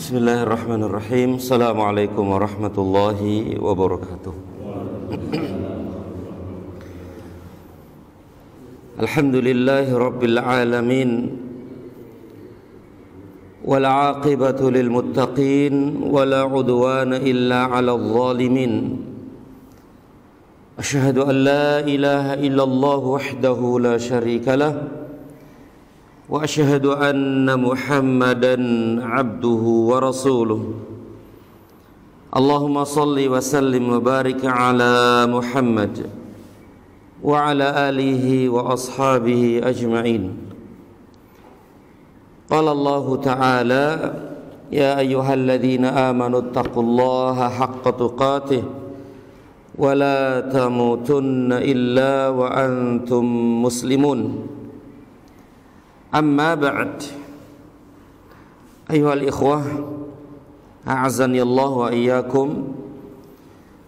Bismillahirrahmanirrahim. Assalamualaikum warahmatullahi wabarakatuh. Alhamdulillahi rabbil alamin, wal aqibatu lil muttaqin, wala udwana illa 'alal zalimin. Asyhadu an la ilaha illallah wahdahu la syarika lah, wa asyhadu anna Muhammadan abduhu wa rasuluh. Allahumma salli wa sallim wa barik ala Muhammad wa ala alihi wa ashabihi ajma'in. Qala Allah ta'ala, ya ayyuhalladzina amanu taqullaha haqqa tuqatih wa la tamutunna illa wa antum muslimun. Amma ba'd. Ayyuhal ikhwah, a'azani Allah wa iyyakum.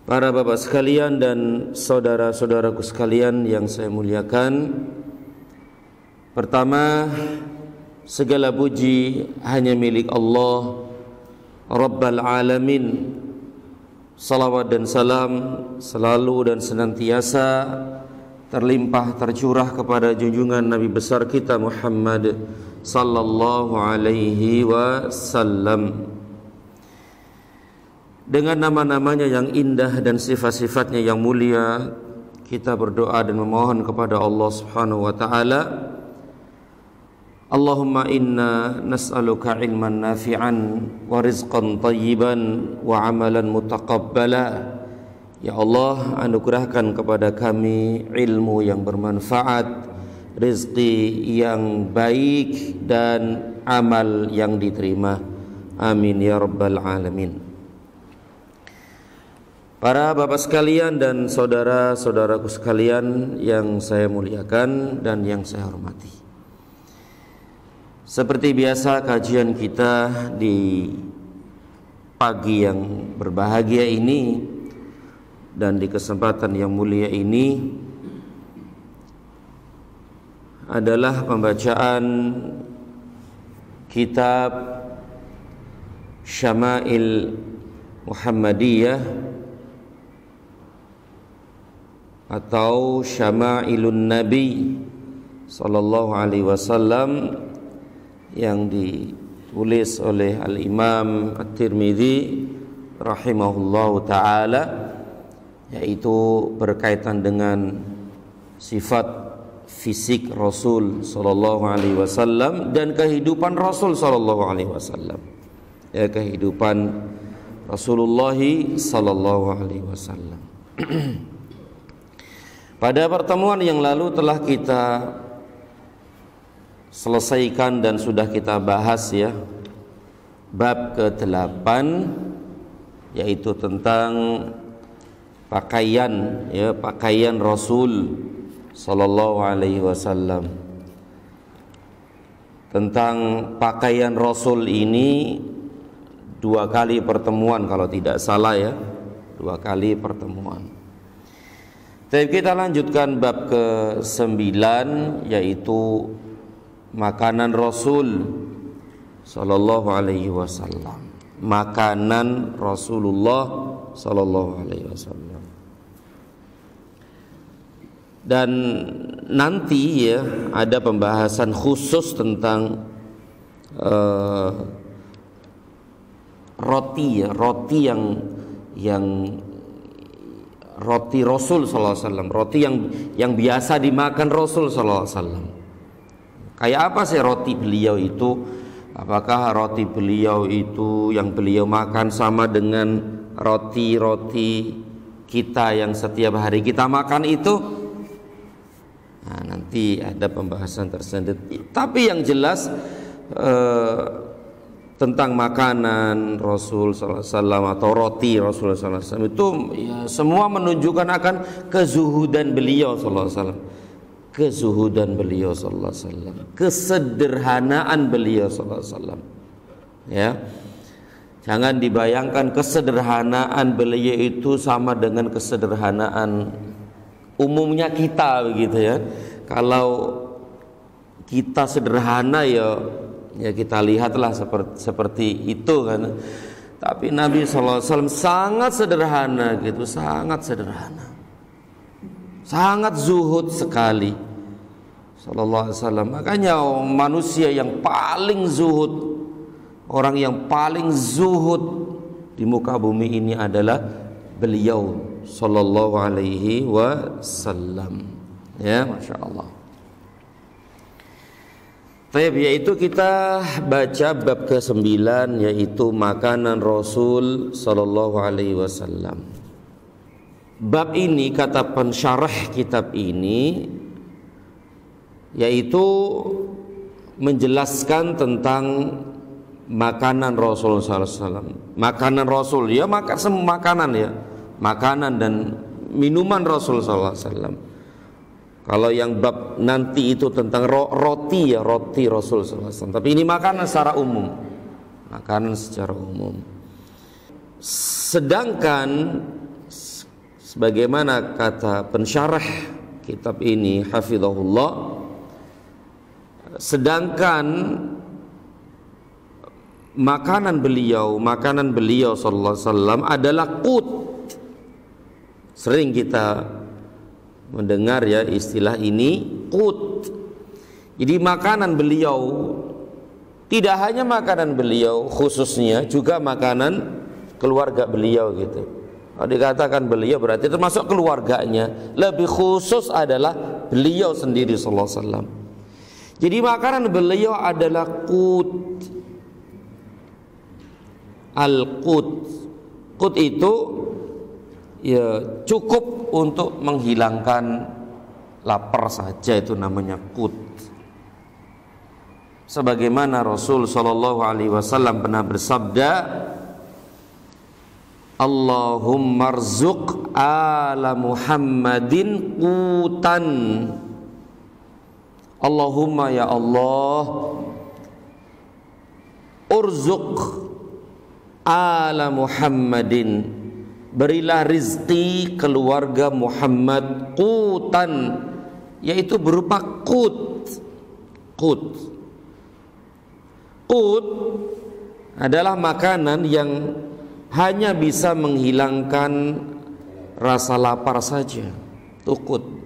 Para bapak sekalian dan saudara-saudaraku sekalian yang saya muliakan. Pertama, segala puji hanya milik Allah Rabbal Alamin. Salawat dan salam selalu dan senantiasa terlimpah tercurah kepada junjungan Nabi besar kita Muhammad sallallahu alaihi wasallam. Dengan nama-namanya yang indah dan sifat-sifatnya yang mulia, kita berdoa dan memohon kepada Allah Subhanahu wa taala. Allahumma inna nas'aluka ilman nafi'an wa rizqan thayyiban wa amalan mutaqabbala. Ya Allah, anugerahkan kepada kami ilmu yang bermanfaat, rezeki yang baik, dan amal yang diterima. Amin ya rabbal alamin. Para bapak sekalian dan saudara-saudaraku sekalian yang saya muliakan dan yang saya hormati, seperti biasa kajian kita di pagi yang berbahagia ini dan di kesempatan yang mulia ini adalah pembacaan kitab Syama'il Muhammadiyah atau Syama'ilun Nabi sallallahu alaihi wasallam yang ditulis oleh Al-Imam At-Tirmidzi rahimahullahu taala, yaitu berkaitan dengan sifat fisik Rasul sallallahu alaihi wasallam dan kehidupan Rasul sallallahu alaihi wasallam. Ya, kehidupan Rasulullah sallallahu alaihi wasallam. Pada pertemuan yang lalu telah kita selesaikan dan sudah kita bahas ya bab ke-8, yaitu tentang pakaian, ya, pakaian Rasul sallallahu alaihi wasallam. Tentang pakaian Rasul ini 2 kali pertemuan kalau tidak salah ya, 2 kali pertemuan. Tapi kita lanjutkan bab ke-9, yaitu makanan Rasul sallallahu alaihi wasallam. Makanan Rasulullah sallallahu alaihi wasallam. Dan nanti ya ada pembahasan khusus tentang roti ya, roti yang roti Rasul sallallahu alaihi wasallam, roti yang biasa dimakan Rasul sallallahu alaihi wasallam. Kayak apa sih roti beliau itu? Apakah roti beliau itu yang beliau makan sama dengan roti-roti kita yang setiap hari kita makan itu? Nah, nanti ada pembahasan tersendiri. Tapi yang jelas tentang makanan Rasul sallallahu alaihi wasallam atau roti Rasul sallallahu alaihi wasallam itu ya, semua menunjukkan akan kezuhudan beliau sallallahu alaihi wasallam. Kezuhudan beliau sallallahu alaihi wasallam, kesederhanaan beliau sallallahu alaihi wasallam. Ya. Jangan dibayangkan kesederhanaan beliau itu sama dengan kesederhanaan umumnya kita begitu ya. Kalau kita sederhana ya Ya kita lihatlah seperti itu kan. Tapi Nabi SAW sangat sederhana gitu, sangat sederhana, sangat zuhud sekali sallallahu alaihi wasallam. Makanya manusia yang paling zuhud, orang yang paling zuhud di muka bumi ini adalah beliau sallallahu alaihi wasallam. Ya, Masya Allah. Baik, yaitu kita baca bab ke-9, yaitu makanan Rasul sallallahu alaihi wasallam. Bab ini kata pensyarah kitab ini yaitu menjelaskan tentang makanan Rasul sallallahu alaihi wasallam. Makanan Rasul ya, makanan ya, makanan dan minuman Rasul sallallahu alaihi wasallam. Kalau yang bab nanti itu tentang roti ya, roti Rasul sallallahu alaihi wasallam. Tapi ini makanan secara umum. Makanan secara umum. Sedangkan sebagaimana kata pensyarah kitab ini hafizahullah, sedangkan makanan beliau sallallahu alaihi wasallam adalah qut. Sering kita mendengar ya istilah ini, qut. Jadi makanan beliau tidak hanya makanan beliau khususnya, juga makanan keluarga beliau gitu. Kalau dikatakan beliau berarti termasuk keluarganya. Lebih khusus adalah beliau sendiri sallallahu alaihi wasallam. Jadi makanan beliau adalah qut. Al-qut. Qut itu ya cukup untuk menghilangkan lapar saja, itu namanya qut. Sebagaimana Rasul sallallahu alaihi wasallam pernah bersabda, Allahumma rzuq ala Muhammadin qutan. Allahumma ya Allah, urzuq ala Muhammadin, berilah rizki keluarga Muhammad qutan, yaitu berupa qut. Qut adalah makanan yang hanya bisa menghilangkan rasa lapar saja. Qut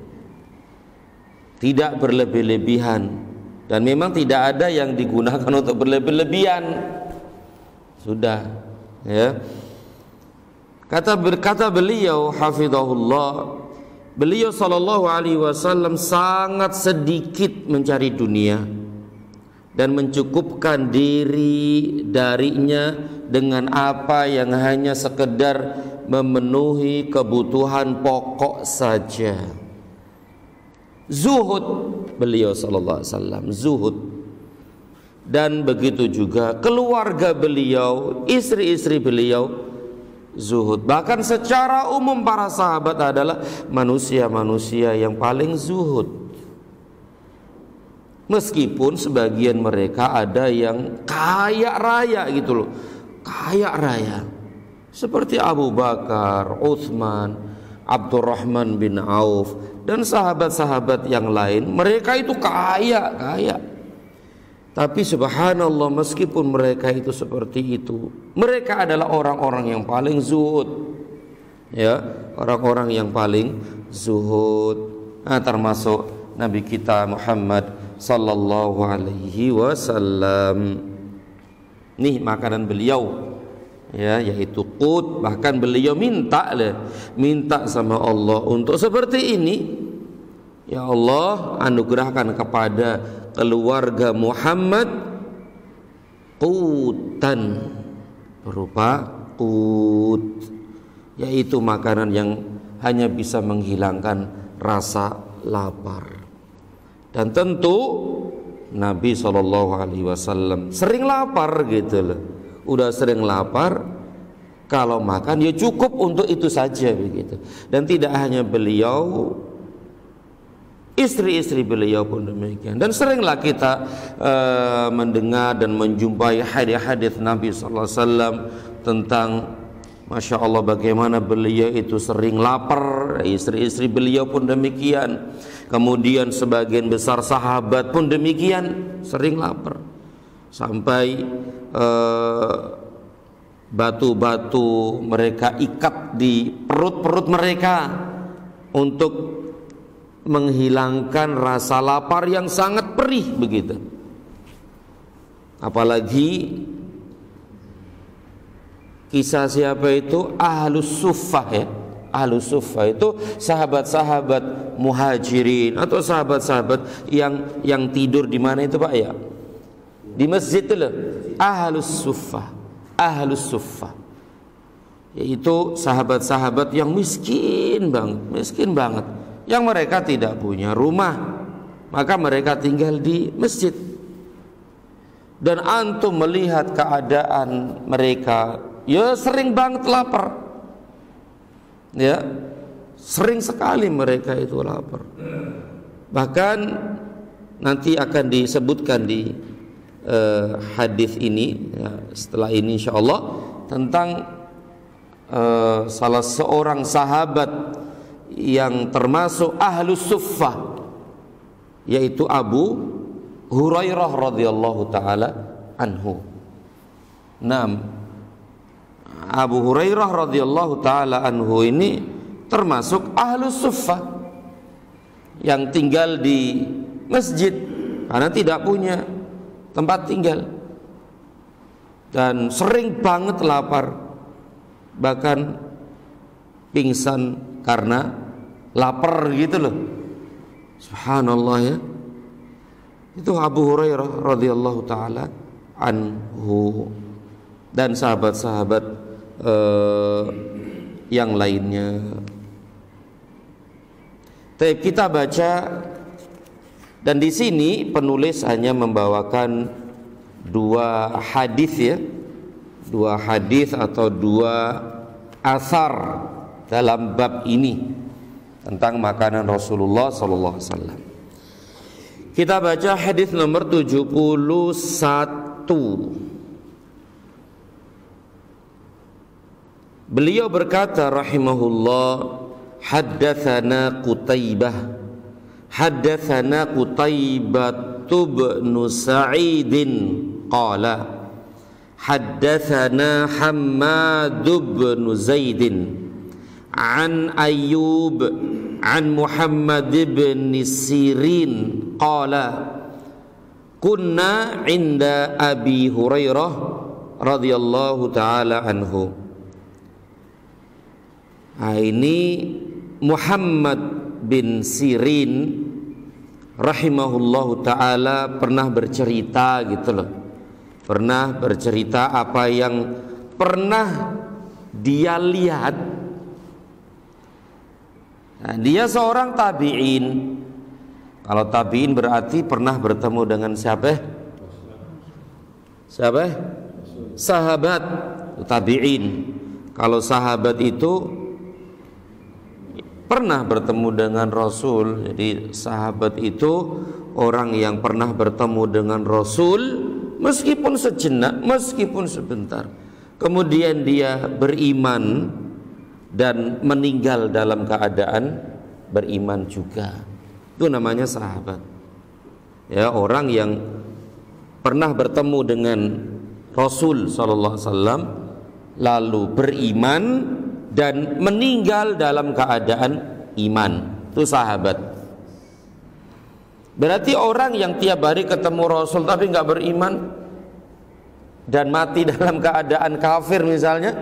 tidak berlebih-lebihan, dan memang tidak ada yang digunakan untuk berlebih-lebihan. Sudah ya. Kata beliau hafizahullah, beliau sallallahu alaihi wasallam sangat sedikit mencari dunia dan mencukupkan diri darinya dengan apa yang hanya sekedar memenuhi kebutuhan pokok saja. Zuhud beliau sallallahu alaihi wasallam, zuhud. Dan begitu juga keluarga beliau, istri-istri beliau zuhud. Bahkan secara umum para sahabat adalah manusia-manusia yang paling zuhud. Meskipun sebagian mereka ada yang kaya raya gitu loh, kaya raya, seperti Abu Bakar, Utsman, Abdurrahman bin Auf, dan sahabat-sahabat yang lain. Mereka itu kaya. Tapi subhanallah, meskipun mereka itu seperti itu, mereka adalah orang-orang yang paling zuhud. Ya, orang-orang yang paling zuhud. Nah, termasuk Nabi kita Muhammad sallallahu alaihi wasallam. Nih makanan beliau ya, yaitu qut. Bahkan beliau minta sama Allah untuk seperti ini. Ya Allah, anugerahkan kepada keluarga Muhammad qutan, berupa qut, yaitu makanan yang hanya bisa menghilangkan rasa lapar. Dan tentu Nabi SAW sering lapar gitu loh. Udah sering lapar, kalau makan ya cukup untuk itu saja begitu. Dan tidak hanya beliau, istri-istri beliau pun demikian. Dan seringlah kita mendengar dan menjumpai hadis-hadis Nabi SAW tentang Masya Allah bagaimana beliau itu sering lapar. Istri-istri beliau pun demikian. Kemudian sebagian besar sahabat pun demikian, sering lapar. sampai batu-batu mereka ikat di perut-perut mereka untuk menghilangkan rasa lapar yang sangat perih begitu. Apalagi kisah siapa itu? Ahlus Suffah ya. Ahlus Suffah itu sahabat-sahabat muhajirin atau sahabat-sahabat yang tidur di mana itu Pak ya? Di masjid itu loh. Ahlus Suffah. Ahlus Suffah yaitu sahabat-sahabat yang miskin banget, yang mereka tidak punya rumah, maka mereka tinggal di masjid. Dan antum melihat keadaan mereka, ya sering banget lapar, ya sering sekali mereka itu lapar. Bahkan nanti akan disebutkan di hadis ini ya, setelah ini insyaallah tentang salah seorang sahabat yang termasuk Ahlus Suffah, yaitu Abu Hurairah radhiyallahu taala anhu. Abu Hurairah radhiyallahu taala anhu ini termasuk Ahlus Suffah yang tinggal di masjid karena tidak punya tempat tinggal dan sering banget lapar, bahkan pingsan karena lapar gitu loh. Subhanallah ya. Itu Abu Hurairah radhiyallahu taala anhu dan sahabat-sahabat yang lainnya. Kita baca. Dan di sini penulis hanya membawakan dua hadis ya, dua hadis atau dua asar dalam bab ini tentang makanan Rasulullah sallallahu alaihi wasallam. Kita baca hadis nomor 71. Beliau berkata rahimahullah, haddatsana Qutaibah Haddatsana Qutaibah bin Sa'id qala haddatsana Hammad bin Zaid an Ayyub an Muhammad bin Sirin qala kunna 'inda Abi Hurairah radhiyallahu taala anhu. Ini Muhammad bin Sirin rahimahullahu ta'ala pernah bercerita gitu loh, pernah bercerita apa yang pernah dia lihat. Nah, dia seorang tabi'in. Kalau tabi'in berarti pernah bertemu dengan siapa? Sahabat. Tabi'in. Kalau sahabat itu pernah bertemu dengan Rasul. Jadi sahabat itu orang yang pernah bertemu dengan Rasul meskipun sejenak, meskipun sebentar. Kemudian dia beriman dan meninggal dalam keadaan beriman juga. Itu namanya sahabat. Ya, orang yang pernah bertemu dengan Rasul sallallahu alaihi wasallam lalu beriman dan meninggal dalam keadaan iman, itu sahabat. Berarti orang yang tiap hari ketemu Rasul tapi nggak beriman dan mati dalam keadaan kafir misalnya,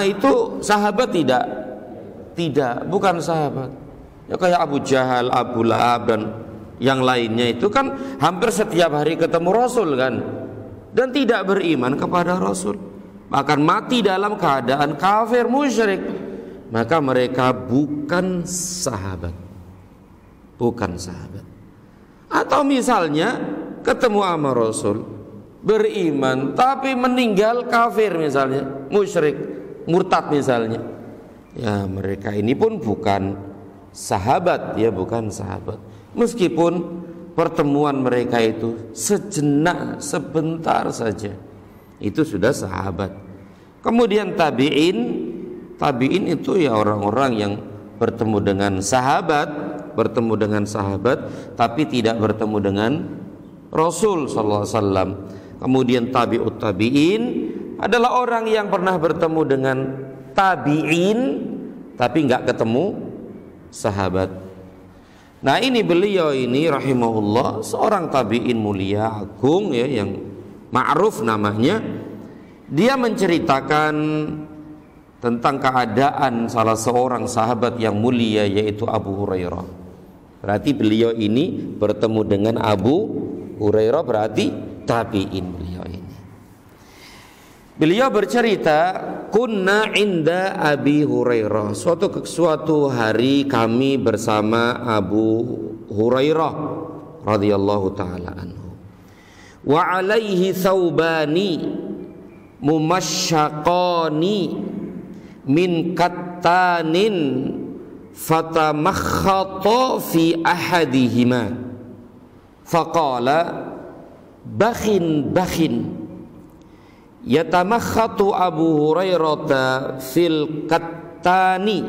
itu sahabat tidak? Tidak, bukan sahabat. Ya kayak Abu Jahal, Abu Lahab dan yang lainnya itu kan hampir setiap hari ketemu Rasul kan, dan tidak beriman kepada Rasul. Bahkan mati dalam keadaan kafir musyrik, maka mereka bukan sahabat. Bukan sahabat. Atau misalnya ketemu sama Rasul, beriman tapi meninggal kafir misalnya, musyrik, murtad misalnya. Ya, mereka ini pun bukan sahabat, ya bukan sahabat. Meskipun pertemuan mereka itu sejenak, sebentar saja, itu sudah sahabat. Kemudian tabi'in itu ya orang-orang yang bertemu dengan sahabat tapi tidak bertemu dengan Rasul sallallahu alaihi wasallam. Kemudian tabi'ut tabi'in adalah orang yang pernah bertemu dengan tabi'in tapi nggak ketemu sahabat. Nah, ini beliau ini rahimahullah seorang tabi'in mulia agung ya, yang ma'ruf namanya. Dia menceritakan tentang keadaan salah seorang sahabat yang mulia, yaitu Abu Hurairah. Berarti beliau ini bertemu dengan Abu Hurairah, berarti tabi'in beliau ini. Beliau bercerita, kunna inda Abi Hurairah. Suatu hari kami bersama Abu Hurairah radhiyallahu taala anhu. Wa alaihi thawbani mumasyaqani min kattanin fatamakhata fi ahadihima faqala bakhin yatamakhatu Abu Hurairah fil kattani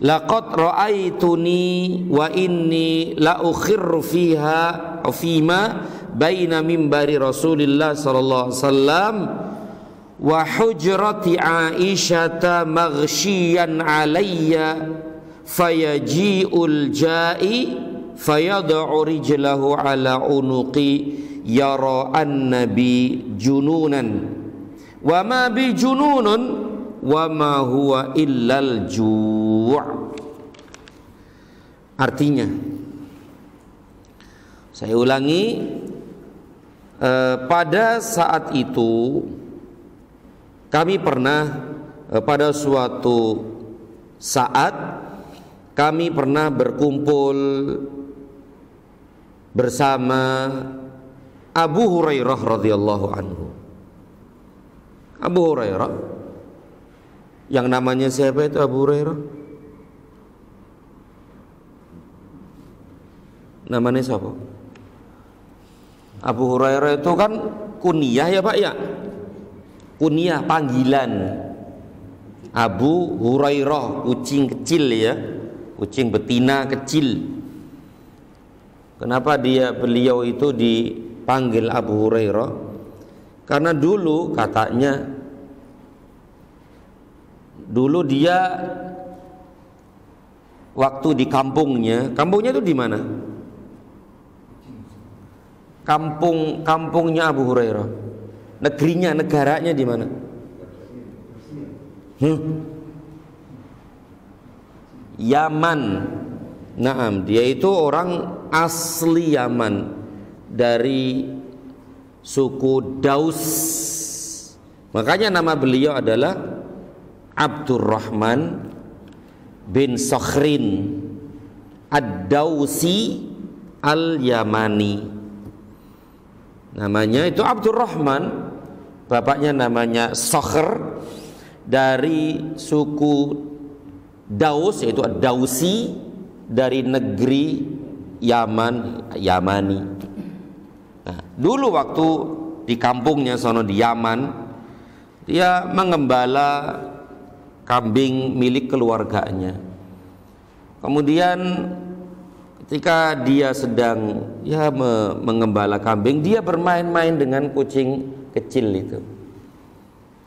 laqad ra'aituni wa inni la ukhirru fiha fima baina mimbari Rasulillah sallallahu alaihi wasallam wa hujrati Aisyata maghsyiyan alayya fayaji'ul ja'i fayad'u rijlahu ala unuqi yara an-nabi jununan wa ma bi jununun wa ma huwa illal ju'. Artinya, saya ulangi, pada saat itu kami pernah, pada suatu saat kami pernah berkumpul bersama Abu Hurairah radhiyallahu anhu. Abu Hurairah yang namanya siapa itu Abu Hurairah? Namanya siapa? Abu Hurairah itu kan kunyah ya Pak ya? Kunyah, panggilan. Abu Hurairah, kucing kecil ya, kucing betina kecil. Kenapa beliau itu dipanggil Abu Hurairah? Karena dulu katanya, dulu dia waktu di kampungnya itu di mana? Kampungnya Abu Hurairah. Negerinya, negaranya di mana? Yaman. Naam, dia itu orang asli Yaman dari suku Daus. Makanya nama beliau adalah Abdurrahman bin Sakhrin Ad-Dausi Al-Yamani. Namanya itu Abdurrahman, bapaknya namanya Sakhr, dari suku Daus, yaitu Ad-Dausi, dari negeri Yamani. Nah, dulu waktu di kampungnya sono di Yaman, dia mengembala kambing milik keluarganya. Kemudian ketika dia sedang mengembala kambing, dia bermain-main dengan kucing kecil itu,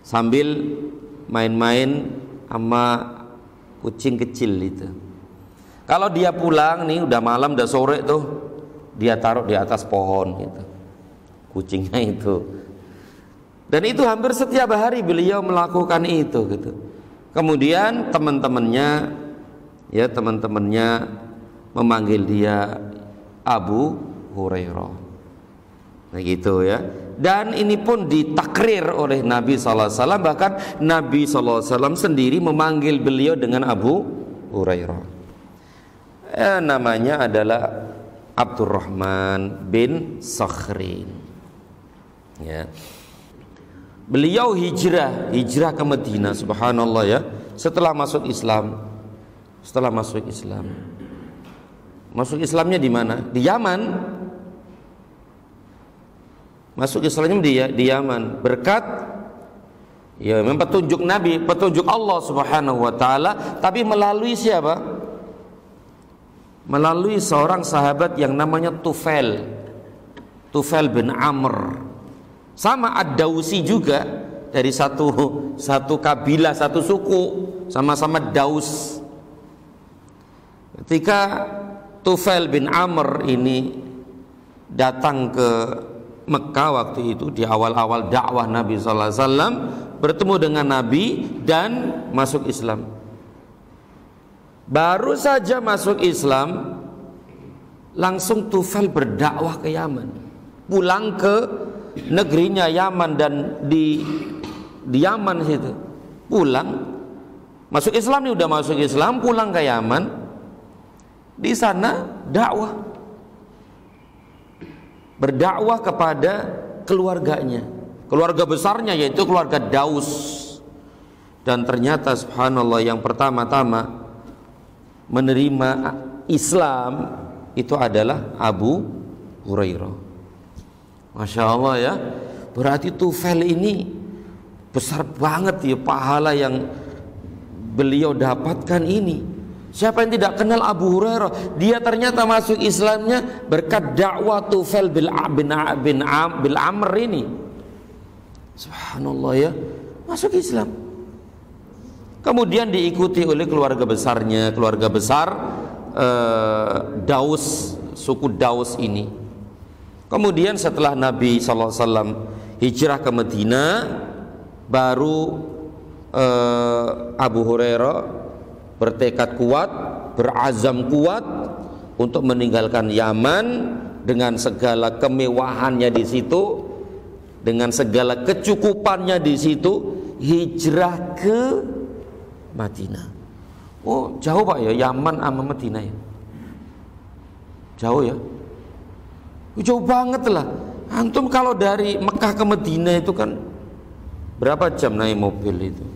sambil main-main sama kucing kecil itu. Kalau dia pulang nih, udah malam, udah sore tuh, dia taruh di atas pohon gitu, kucingnya itu. Dan itu hampir setiap hari beliau melakukan itu gitu. Kemudian teman-temannya memanggil dia Abu Hurairah. Nah gitu ya. Dan ini pun ditakrir oleh Nabi SAW. Bahkan Nabi SAW sendiri memanggil beliau dengan Abu Hurairah. Namanya adalah Abdurrahman bin Sakhrin ya. Beliau hijrah ke Madinah, subhanallah ya, setelah masuk Islam. Masuk Islamnya di mana? Di Yaman. Masuk Islamnya di Yaman berkat ya memang petunjuk Nabi, petunjuk Allah Subhanahu wa taala, tapi melalui siapa? Melalui seorang sahabat yang namanya Tufail Tufail bin Amr. Sama Ad-Dausi juga, dari satu kabilah, satu suku, sama-sama Daus. Ketika Tufail bin Amr ini datang ke Mekah waktu itu di awal-awal dakwah Nabi sallallahu alaihi wasallam, bertemu dengan Nabi dan masuk Islam. Baru saja masuk Islam, langsung Tufail berdakwah ke Yaman, pulang ke negerinya Yaman, dan di Yaman situ pulang masuk Islam, nih udah masuk Islam, pulang ke Yaman, di sana dakwah, berdakwah kepada keluarganya, keluarga besarnya, yaitu keluarga Daus. Dan ternyata subhanallah, yang pertama-tama menerima Islam itu adalah Abu Hurairah. Masya Allah ya, berarti Tufail ini besar banget ya pahala yang beliau dapatkan ini. Siapa yang tidak kenal Abu Hurairah? Dia ternyata masuk Islamnya berkat dakwah Tufail bin Amr ini. Subhanallah ya, masuk Islam. Kemudian diikuti oleh keluarga besarnya, keluarga besar Daus, suku Daus ini. Kemudian setelah Nabi SAW hijrah ke Madinah, baru Abu Hurairah bertekad kuat, berazam kuat untuk meninggalkan Yaman dengan segala kemewahannya di situ, dengan segala kecukupannya di situ, hijrah ke Madinah. Oh jauh Pak ya, Yaman sama Madinah ya, jauh ya, jauh banget lah. Antum kalau dari Mekah ke Madinah itu kan berapa jam naik mobil itu?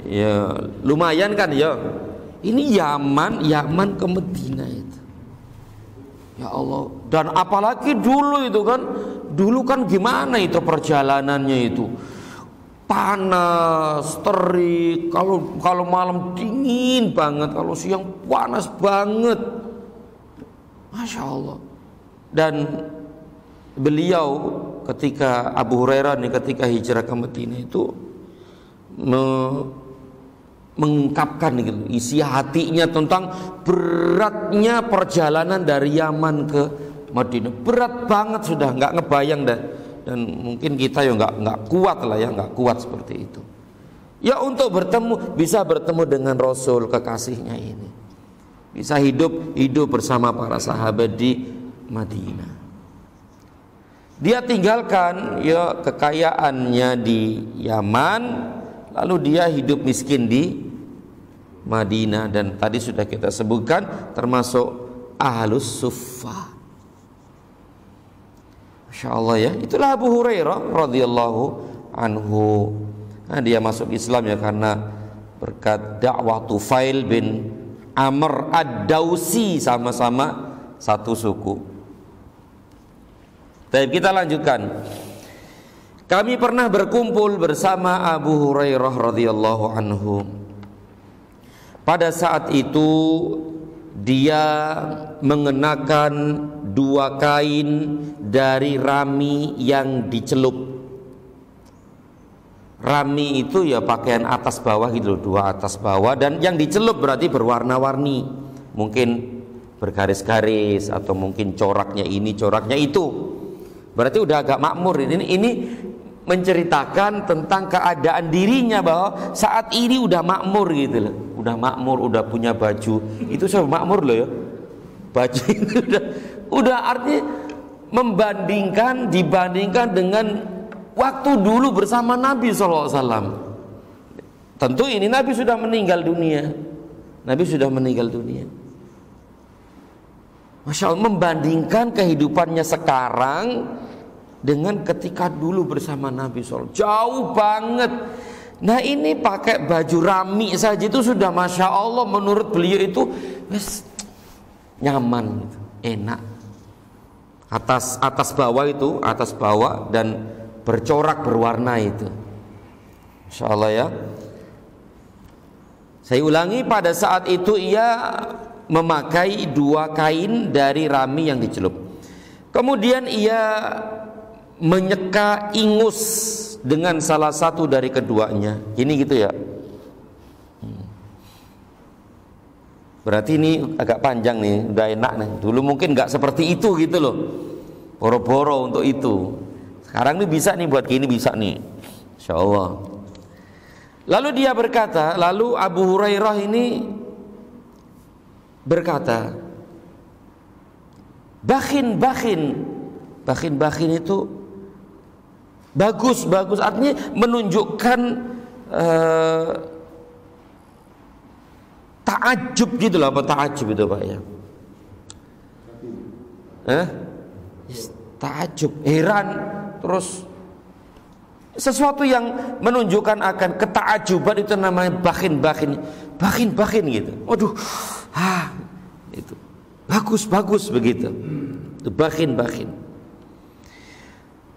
Ya lumayan kan ya. Ini Yaman ke Madinah itu. Ya Allah. Dan apalagi dulu itu kan, dulu kan gimana itu perjalanannya itu? Panas, terik, kalau malam dingin banget, kalau siang panas banget. Masya Allah. Dan beliau ketika Abu Hurairah nih, ketika hijrah ke Madinah itu mengungkapkan gitu, isi hatinya tentang beratnya perjalanan dari Yaman ke Madinah. Berat banget, sudah nggak ngebayang dah. Dan mungkin kita ya nggak kuat lah ya, nggak kuat seperti itu. Ya untuk bisa bertemu dengan Rasul kekasihnya ini, bisa hidup bersama para sahabat di Madinah. Dia tinggalkan ya kekayaannya di Yaman, lalu dia hidup miskin di Madinah, dan tadi sudah kita sebutkan termasuk Ahlus Suffah. Masya Allah ya, itulah Abu Hurairah radhiyallahu anhu. Nah, dia masuk Islam ya karena berkat dakwah Tufail bin Amr Ad-Dausi, sama-sama satu suku. Baik, kita lanjutkan. Kami pernah berkumpul bersama Abu Hurairah radhiyallahu anhu. Pada saat itu dia mengenakan 2 kain dari rami yang dicelup. Rami itu ya pakaian atas bawah gitu, 2 atas bawah, dan yang dicelup berarti berwarna-warni, mungkin bergaris-garis atau mungkin coraknya ini, coraknya itu. Berarti udah agak makmur. Ini menceritakan tentang keadaan dirinya bahwa saat ini udah makmur gitu loh. Udah makmur, udah punya baju. Itu saya makmur loh ya. Baju itu udah artinya dibandingkan dengan waktu dulu bersama Nabi SAW. Tentu ini Nabi sudah meninggal dunia. Nabi sudah meninggal dunia. Masya Allah, membandingkan kehidupannya sekarang dengan ketika dulu bersama Nabi SAW, jauh banget. Nah ini pakai baju rami saja itu sudah Masya Allah, menurut beliau itu nyaman gitu, enak. Atas bawah itu, atas bawah dan bercorak berwarna itu, Masya Allah ya. Saya ulangi, pada saat itu ia memakai 2 kain dari rami yang dicelup. Kemudian ia menyeka ingus dengan salah satu dari keduanya. Ini gitu ya. Berarti ini agak panjang nih, udah enak nih. Dulu mungkin nggak seperti itu gitu loh, boro-boro untuk itu. Sekarang ini bisa nih, buat gini bisa nih, Insya Allah. Lalu dia berkata, lalu Abu Hurairah ini berkata, bakhin itu bagus, artinya menunjukkan ta'ajub gitu lah. Apa ta'ajub itu Pak ya? Ta'ajub, heran, terus sesuatu yang menunjukkan akan keta'ajuban itu namanya bakhin gitu. Waduh, itu bagus begitu. Itu bakhin.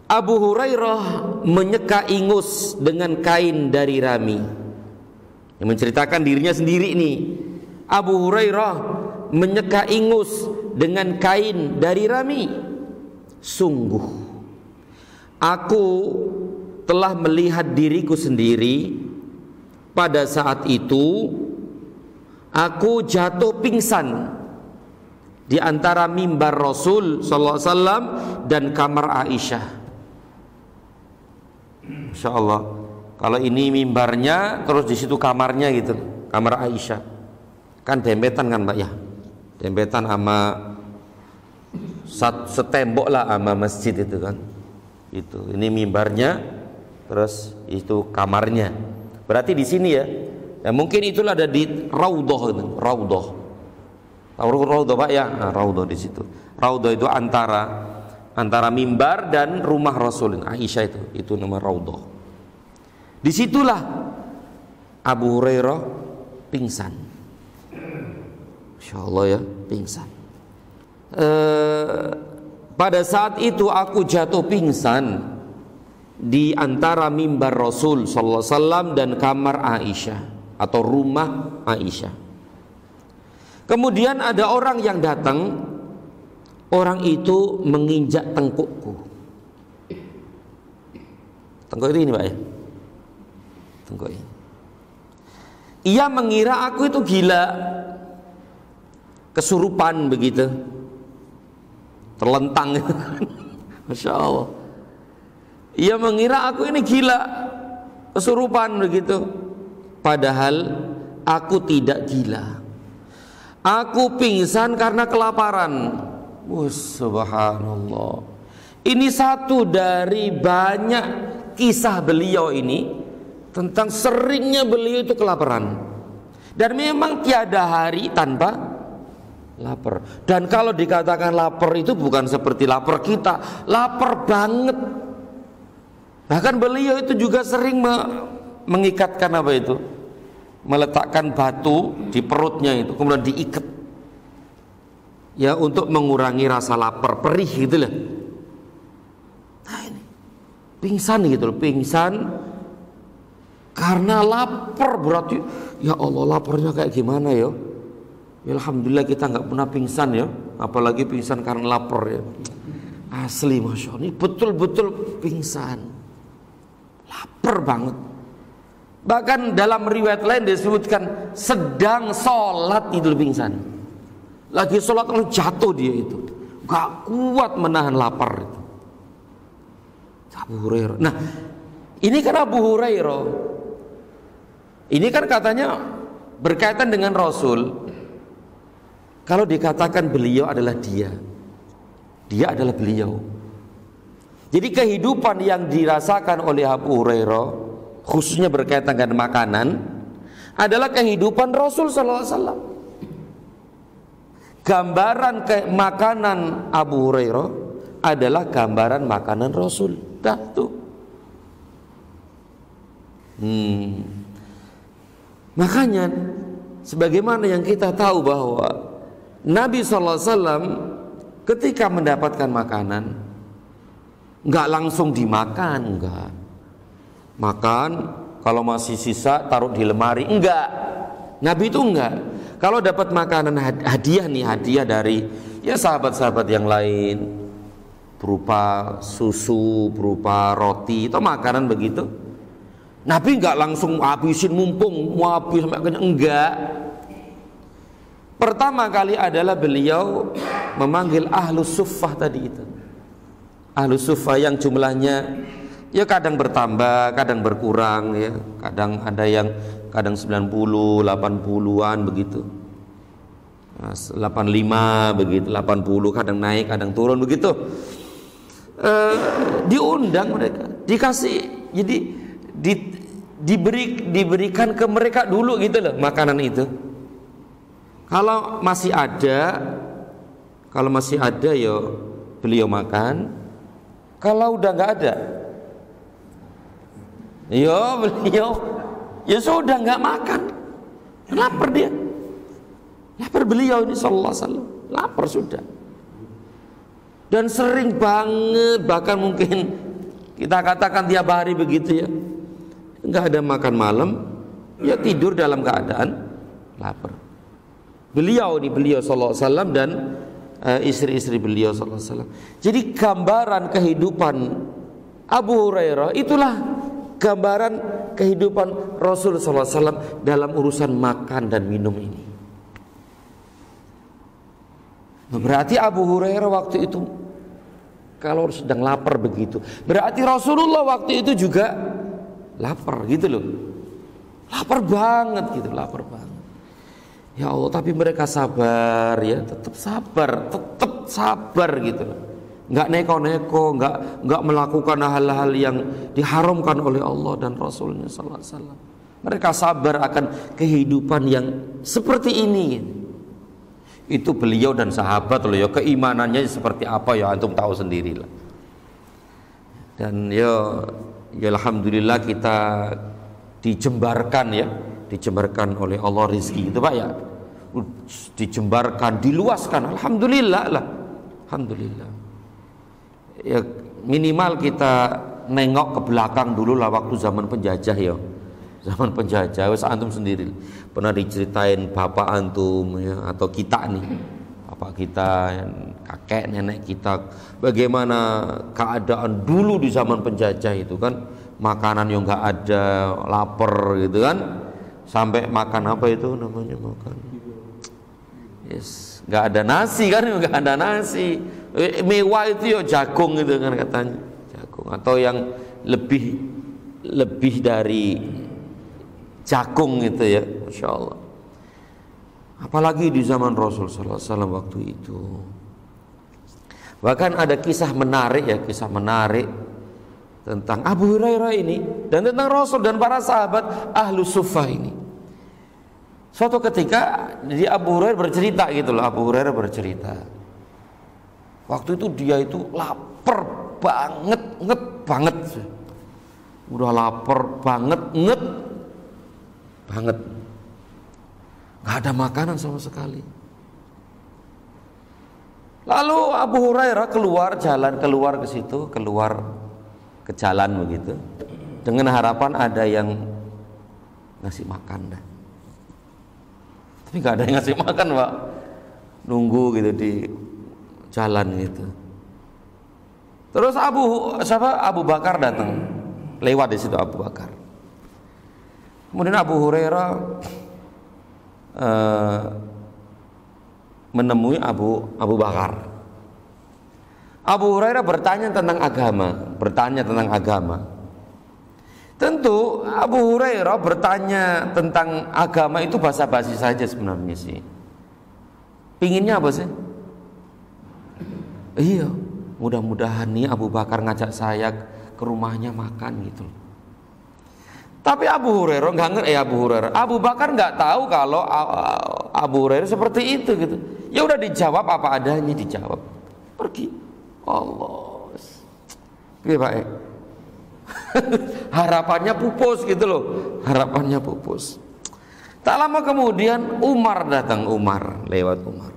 Abu Hurairah menyeka ingus dengan kain dari rami. Yang menceritakan dirinya sendiri ini. Abu Hurairah menyeka ingus dengan kain dari rami. Sungguh aku telah melihat diriku sendiri pada saat itu. Aku jatuh pingsan di antara mimbar Rasul sallallahu alaihi wasallam dan kamar Aisyah. Masya Allah. Kalau ini mimbarnya, terus di situ kamarnya gitu, kamar Aisyah. Kan dempetan kan Mbak ya, dempetan sama setembok lah sama masjid itu kan. Itu, ini mimbarnya, terus itu kamarnya. Berarti di sini ya. Ya mungkin itulah ada di Raudhah itu, Raudhah. Tahu Raudhah Pak ya? Nah, Raudhah di situ. Raudhah itu antara mimbar dan rumah Rasul Aisyah itu nama Raudhah. Disitulah Abu Hurairah pingsan. Insya Allah ya, pingsan. Pada saat itu aku jatuh pingsan di antara mimbar Rasul sallallahu alaihi wasallam dan kamar Aisyah atau rumah Aisyah. Kemudian ada orang yang datang. Orang itu menginjak tengkukku. Tengkuk itu ini Pak ya, tengkuk ini. Ia mengira aku itu gila, kesurupan begitu, terlentang. Masya Allah. Ia mengira aku ini gila, kesurupan begitu. Padahal aku tidak gila. Aku pingsan karena kelaparan. Subhanallah. Ini satu dari banyak kisah beliau ini tentang seringnya beliau itu kelaparan. Dan memang tiada hari tanpa lapar. Dan kalau dikatakan lapar itu bukan seperti lapar kita, lapar banget. Bahkan beliau itu juga sering mengikatkan apa itu? Meletakkan batu di perutnya itu, kemudian diikat. Ya untuk mengurangi rasa lapar, perih gitu lah. Nah ini pingsan gitu loh, pingsan karena lapar. Berarti ya Allah, laparnya kayak gimana ya? Alhamdulillah kita nggak pernah pingsan ya, apalagi pingsan karena lapar ya. Asli Masya Allah, ini betul-betul pingsan, lapar banget. Bahkan dalam riwayat lain disebutkan sedang sholat itu pingsan. Lagi sholat lalu jatuh dia itu, gak kuat menahan lapar itu. Abu Hurairah. Nah, ini kan Abu Hurairah. Ini kan katanya berkaitan dengan Rasul. Kalau dikatakan beliau adalah dia adalah beliau. Jadi kehidupan yang dirasakan oleh Abu Hurairah, khususnya berkaitan dengan makanan, adalah kehidupan Rasul sallallahu alaihi wasallam. Gambaran makanan Abu Hurairah adalah gambaran makanan Rasul. Dah tuh. Makanya sebagaimana yang kita tahu bahwa Nabi SAW ketika mendapatkan makanan nggak langsung dimakan, enggak. Makan, kalau masih sisa taruh di lemari, enggak. Nabi itu enggak. Kalau dapat makanan hadiah nih, hadiah dari ya sahabat-sahabat yang lain, berupa susu, berupa roti atau makanan begitu, Nabi nggak langsung habisin mumpung mau habis sampai kenyang, enggak. Pertama kali adalah beliau memanggil ahlus suffah tadi itu. Ahlus suffah yang jumlahnya ya kadang bertambah, kadang berkurang ya. Kadang ada yang kadang 90, 80-an begitu. 85 begitu, 80 kadang naik, kadang turun begitu. Diundang mereka, dikasih, jadi diberikan ke mereka dulu gitu loh makanan itu. Kalau masih ada ya beliau makan. Kalau udah nggak ada, ya beliau ya sudah nggak makan. Lapar dia, lapar beliau ini sallallahu alaihi wasallam, lapar sudah. Dan sering banget, bahkan mungkin kita katakan tiap hari begitu ya, nggak ada makan malam, ya tidur dalam keadaan lapar. Beliau sallallahu alaihi wasallam dan istri-istri beliau sallallahu alaihi wasallam. Jadi gambaran kehidupan Abu Hurairah itulah gambaran kehidupan Rasul sallallahu alaihi wasallam dalam urusan makan dan minum ini. Berarti Abu Hurairah waktu itu kalau sedang lapar begitu, berarti Rasulullah waktu itu juga lapar gitu loh. Lapar banget gitu, lapar banget. Ya Allah, tapi mereka sabar ya, tetap sabar gitu loh. Enggak neko-neko, enggak melakukan hal-hal yang diharamkan oleh Allah dan Rasulnya sallallahu alaihi wasallam. Mereka sabar akan kehidupan yang seperti ini. Itu beliau dan sahabat loh ya, keimanannya seperti apa ya antum tahu sendirilah. Dan ya alhamdulillah kita dijembarkan oleh Allah rizki itu Pak ya, dijembarkan, diluaskan, alhamdulillah lah, alhamdulillah. Ya minimal kita nengok ke belakang dulu lah waktu zaman penjajah ya, zaman penjajah, wes antum sendiri pernah diceritain bapak antum ya, atau kita nih, bapak kita, kakek nenek kita, bagaimana keadaan dulu di zaman penjajah itu kan, makanan yang nggak ada, lapar gitu kan, sampai makan apa itu namanya, makan nggak ada nasi kan, nggak ada nasi, mewah itu ya jagung gitu kan katanya, jagung atau yang lebih dari jagung gitu ya, masya Allah. Apalagi di zaman Rasul sallallahu alaihi wasallam waktu itu. Bahkan ada kisah menarik tentang Abu Hurairah ini dan tentang Rasul dan para sahabat ahlu suffah ini. Suatu ketika Abu Hurairah bercerita gitu loh, Abu Hurairah bercerita. Waktu itu dia itu lapar banget, udah lapar banget, nggak ada makanan sama sekali. Lalu Abu Hurairah keluar ke situ, keluar ke jalan begitu, dengan harapan ada yang ngasih makan dah. Tapi nggak ada yang ngasih makan Pak, nunggu gitu di jalan gitu. Terus Abu Bakar datang, lewat di situ Abu Bakar. Kemudian Abu Hurairah menemui Abu Bakar. Abu Hurairah bertanya tentang agama. Tentu Abu Hurairah bertanya tentang agama itu basa-basi saja sebenarnya sih. Pinginnya apa sih? Iya, mudah-mudahan nih Abu Bakar ngajak saya ke rumahnya makan gitu. Tapi Abu Hurairah nggak ngerti, Abu Bakar nggak tahu kalau Abu Hurairah seperti itu gitu. Ya udah dijawab apa adanya, dijawab. Pergi. Allah. Iya Pak. Harapannya pupus gitu loh. Harapannya pupus. Tak lama kemudian Umar datang, lewat Umar.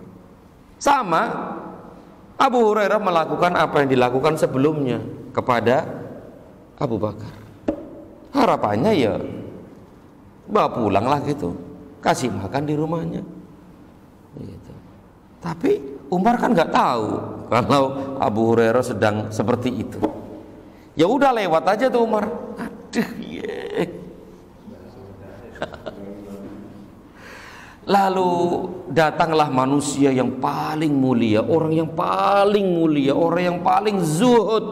Sama Abu Hurairah melakukan apa yang dilakukan sebelumnya kepada Abu Bakar. Harapannya ya bawa pulang lah gitu, kasih makan di rumahnya. Gitu. Tapi Umar kan nggak tahu kalau Abu Hurairah sedang seperti itu. Ya udah lewat aja tuh Umar. Aduh, ye. Lalu datanglah manusia yang paling mulia, orang yang paling mulia, orang yang paling zuhud.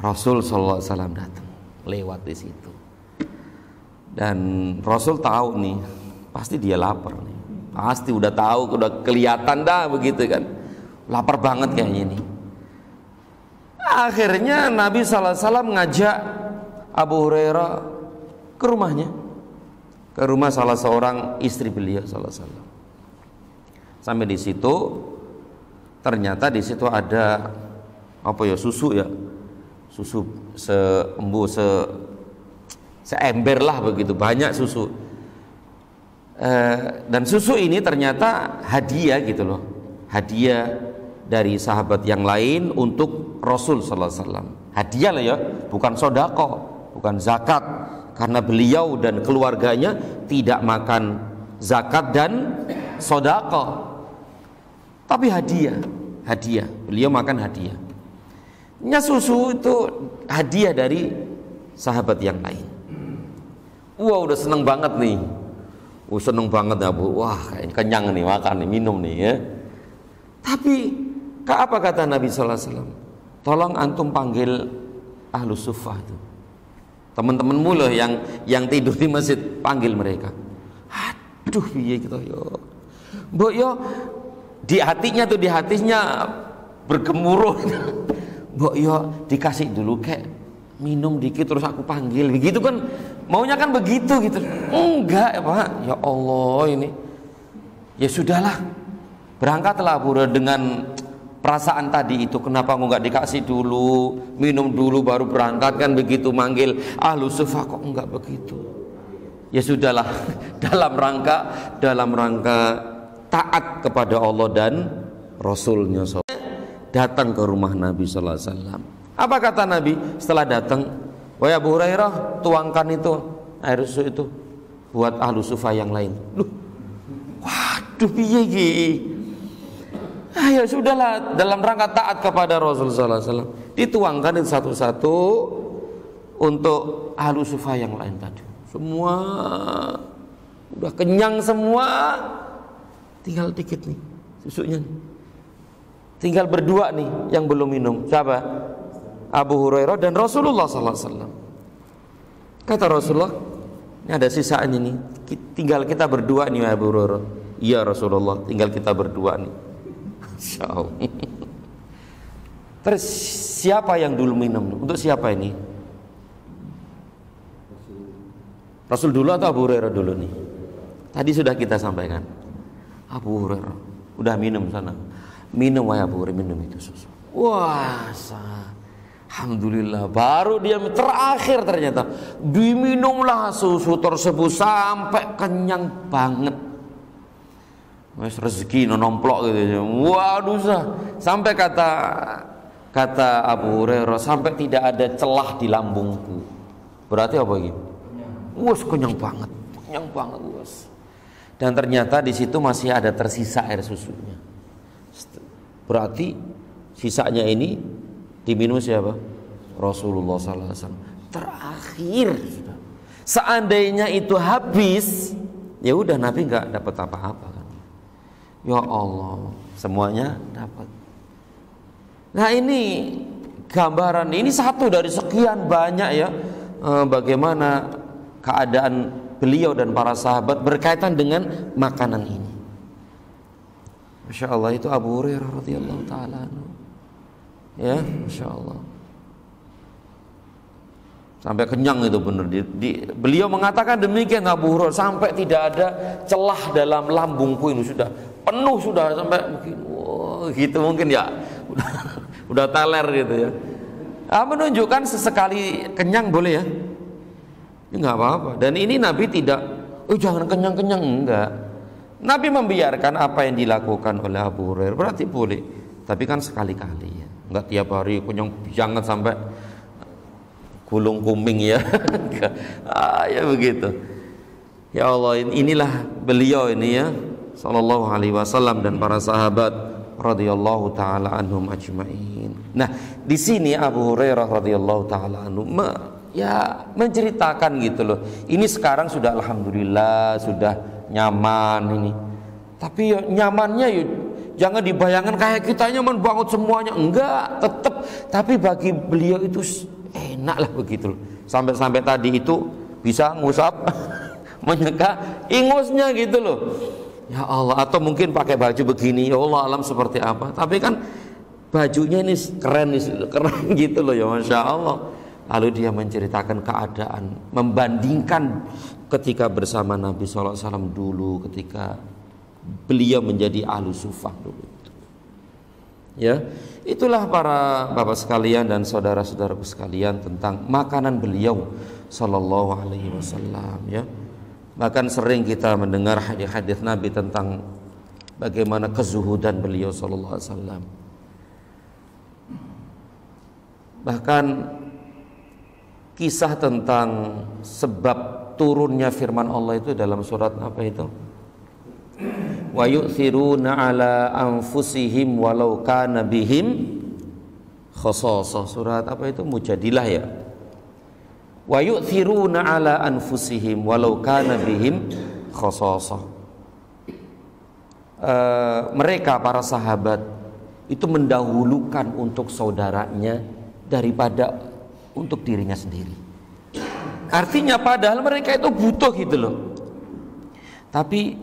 Rasul sallallahu alaihi wasallam datang lewat di situ. Dan Rasul tahu nih, pasti dia lapar nih. Pasti udah tahu, udah kelihatan dah begitu kan. Lapar banget kayaknya nih. Akhirnya Nabi sallallahu alaihi wasallam ngajak Abu Hurairah ke rumahnya. Ke rumah salah seorang istri beliau sallallahu alaihi wasallam. Sampai di situ ternyata di situ ada apa ya, susu ya. Susu seember lah begitu, banyak susu. Dan susu ini ternyata hadiah gitu loh. Hadiah dari sahabat yang lain untuk Rasul sallallahu alaihi wasallam. Hadiah lah ya, bukan sedekah, bukan zakat. Karena beliau dan keluarganya tidak makan zakat dan sedekah, tapi hadiah. Beliau makan hadiah. Susu itu hadiah dari sahabat yang lain. Wah, udah seneng banget nih. Seneng banget ya Bu. Wah, kayaknya kenyang nih, makan nih, minum nih ya. Tapi apa kata Nabi sallallahu alaihi wasallam? Tolong antum panggil Ahlus Suffah itu. Teman-temanmu loh yang tidur di masjid, panggil mereka. Aduh, piye kita yo. Mbok yo di hatinya bergemuruh. Mbok yo dikasih dulu kayak minum dikit terus aku panggil. Begitu kan maunya kan begitu gitu. Enggak ya Pak. Ya Allah ini. Ya sudahlah. Berangkatlah Abu Hurairah dengan perasaan tadi itu, kenapa nggak dikasih dulu, minum dulu baru berangkat kan begitu, manggil Ahlus Suffah kok enggak begitu. Ya sudahlah, dalam rangka taat kepada Allah dan Rasulnya. Datang ke rumah Nabi sallallahu alaihi wasallam. Apa kata Nabi setelah datang? Wahai Abu Hurairah, tuangkan itu air susu itu buat Ahlus Suffah yang lain. Loh, waduh piye iki? Ya sudahlah, dalam rangka taat kepada Rasulullah SAW dituangkan satu-satu untuk Ahlus Suffah yang lain tadi. Semua udah kenyang semua, tinggal dikit nih susunya nih. Tinggal berdua nih yang belum minum. Siapa? Abu Hurairah dan Rasulullah SAW. Kata Rasulullah, ini ada sisaan ini, tinggal kita berdua nih Abu Hurairah. Iya Rasulullah, tinggal kita berdua nih. Terus siapa yang dulu minum? Untuk siapa ini? Rasul dulu atau Abu Hurairah dulu nih? Tadi sudah kita sampaikan. Abu Hurairah udah minum sana. Minum wahai Abu Hurairah, minum itu susu. Wah, alhamdulillah, baru dia terakhir ternyata diminumlah susu tersebut sampai kenyang banget. Wes rezeki nomplok gitu. Waduh, sampai kata Abu Hurairah, sampai tidak ada celah di lambungku. Berarti apa gitu? Wes kenyang banget wes. Dan ternyata di situ masih ada tersisa air susunya. Berarti sisanya ini diminum siapa? Rasulullah sallallahu alaihi wasallam. Terakhir sudah. Seandainya itu habis, ya udah Nabi nggak dapat apa-apa kan. Ya Allah, semuanya dapat. Nah ini gambaran, ini satu dari sekian banyak ya, bagaimana keadaan beliau dan para sahabat berkaitan dengan makanan ini. Masya Allah, itu Abu Hurairah radhiyallahu ta'ala anhu. Ya, Masya Allah. Sampai kenyang itu benar. Beliau mengatakan demikian Abu Hurairah, sampai tidak ada celah dalam lambungku ini, sudah penuh sudah sampai mungkin gitu mungkin ya. Udah teler gitu ya. Menunjukkan sesekali kenyang boleh ya. Ini enggak apa-apa. Dan ini Nabi tidak jangan kenyang-kenyang, enggak. Nabi membiarkan apa yang dilakukan oleh Abu Hurairah, berarti boleh. Tapi kan sekali-kali ya. Enggak tiap hari kenyang, jangan sampai gulung kuming ya. Ya begitu. Ya Allah, inilah beliau ini ya, sallallahu alaihi wasallam dan para sahabat radhiyallahu taala anhum ajmain. Nah, di sini Abu Hurairah radhiyallahu taala anhu menceritakan gitu loh. Ini sekarang sudah alhamdulillah sudah nyaman ini. Tapi ya nyamannya ya jangan dibayangkan kayak kita nyaman banget semuanya. Enggak, tetap. Tapi bagi beliau itu enak lah begitu loh. Sampai-sampai tadi itu bisa ngusap menyeka ingusnya gitu loh. Ya Allah, atau mungkin pakai baju begini, ya Allah alam seperti apa. Tapi kan bajunya ini keren gitu loh ya, Masya Allah. Lalu dia menceritakan keadaan, membandingkan ketika bersama Nabi SAW dulu, ketika beliau menjadi ahlu sufah dulu. Ya, itulah para bapak sekalian dan saudara-saudaraku sekalian tentang makanan beliau Sallallahu Alaihi Wasallam. Ya. Bahkan sering kita mendengar hadis-hadis Nabi tentang bagaimana kezuhudan beliau sallallahu alaihi wasallam. Bahkan kisah tentang sebab turunnya firman Allah itu dalam surat apa itu? Wa yu'thiruna ala anfusihim walau kana bihim khasasah. Surat apa itu? Mujadilah ya. Wa yu'thiruna ala anfusihim walau kana bihim khasasah. Mereka para sahabat itu mendahulukan untuk saudaranya daripada untuk dirinya sendiri. Artinya padahal mereka itu butuh gitu loh, tapi